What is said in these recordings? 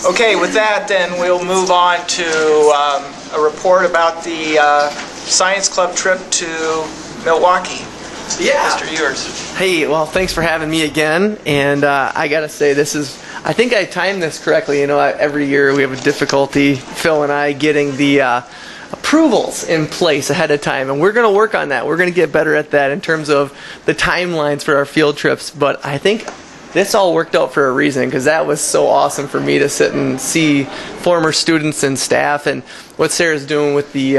Okay, with that, then we'll move on to a report about the Science Club trip to Milwaukee. Yeah. Mr. Ewers. Hey, well, thanks for having me again. And I got to say, I think I timed this correctly. You know, every year we have a difficulty, Phil and I, getting the approvals in place ahead of time. And we're going to work on that. We're going to get better at that in terms of the timelines for our field trips. But I think this all worked out for a reason, because that was so awesome for me to sit and see former students and staff. And what Sarah's doing with the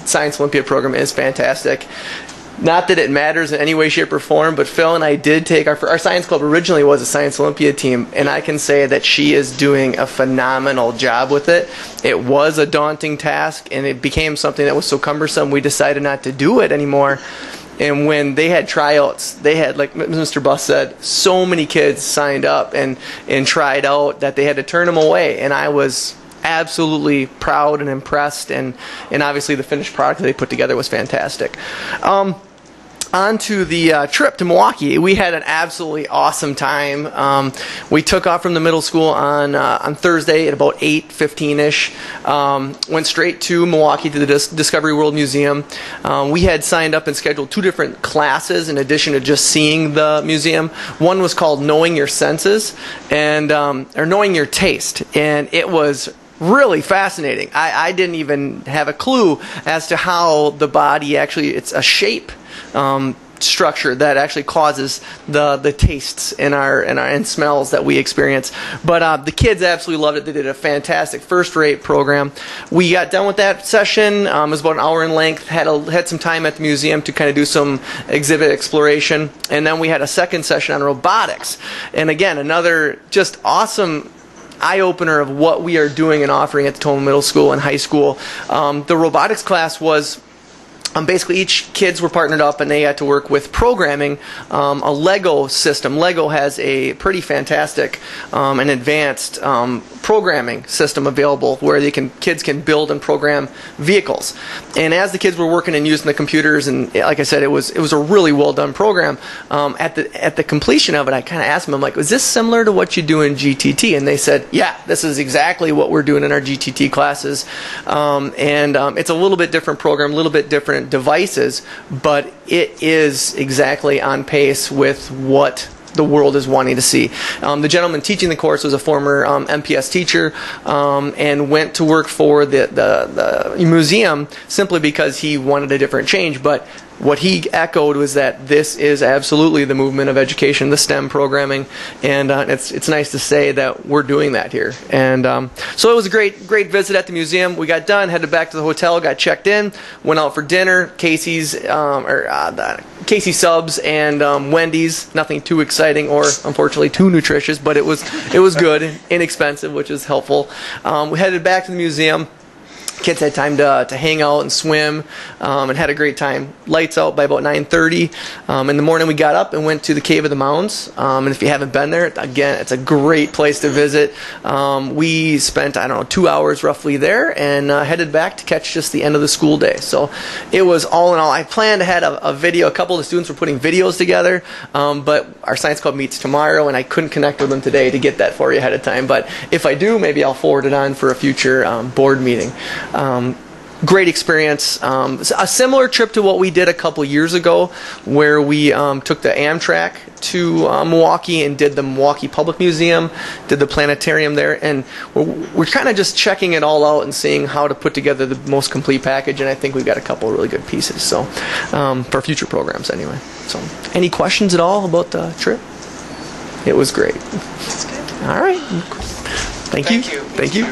Science Olympia program is fantastic. Not that it matters in any way, shape, or form, but Phil and I did take our Science Club originally was a Science Olympia team, and I can say that she is doing a phenomenal job with it. It was a daunting task, and it became something that was so cumbersome we decided not to do it anymore. And when they had tryouts, they had, like Mr. Buss said, so many kids signed up and tried out that they had to turn them away. And I was absolutely proud and impressed. And obviously the finished product that they put together was fantastic. On to the trip to Milwaukee. We had an absolutely awesome time. We took off from the middle school on Thursday at about 8:15ish. Went straight to Milwaukee to the Discovery World Museum. We had signed up and scheduled 2 different classes in addition to just seeing the museum. One was called Knowing Your Senses, and or Knowing Your Taste, and it was really fascinating. I didn't even have a clue as to how the body actually, it's a shape structure that actually causes the tastes and smells that we experience. But the kids absolutely loved it. They did a fantastic first-rate program. We got done with that session. It was about an hour in length. Had some time at the museum to kind of do some exhibit exploration, and then we had a second session on robotics. And again, another just awesome eye-opener of what we are doing and offering at the Toma Middle School and high school. The robotics class was basically each kids were partnered up and they had to work with programming a Lego system. Lego has a pretty fantastic and advanced programming system available where kids can build and program vehicles. And as the kids were working and using the computers, and like I said, it was a really well done program. At the completion of it, I kind of asked them, I'm like, is this similar to what you do in GTT? And they said, yeah, this is exactly what we're doing in our GTT classes. It's a little bit different program, a little bit different devices, but it is exactly on pace with what the world is wanting to see. The gentleman teaching the course was a former MPS teacher and went to work for the museum simply because he wanted a different change. But what he echoed was that this is absolutely the movement of education, the STEM programming, and it's nice to say that we're doing that here. And so it was a great visit at the museum. We got done, headed back to the hotel, got checked in, went out for dinner, Casey Subs and Wendy's. Nothing too exciting or unfortunately too nutritious, but it was good, inexpensive, which is helpful. We headed back to the museum. Kids had time to hang out and swim and had a great time. Lights out by about 9:30. In the morning we got up and went to the Cave of the Mounds. And if you haven't been there, again, it's a great place to visit. We spent, 2 hours roughly there and headed back to catch just the end of the school day. So it was all in all. I planned to have a video. A couple of the students were putting videos together, but our science club meets tomorrow and I couldn't connect with them today to get that for you ahead of time. But if I do, maybe I'll forward it on for a future board meeting. Great experience. A similar trip to what we did a couple years ago where we took the Amtrak to Milwaukee and did the Milwaukee Public Museum, did the planetarium there, and we're kind of just checking it all out and seeing how to put together the most complete package, and I think we've got a couple of really good pieces, so for future programs anyway. So any questions at all about the trip? It was great. All right. Thank you. Thank you.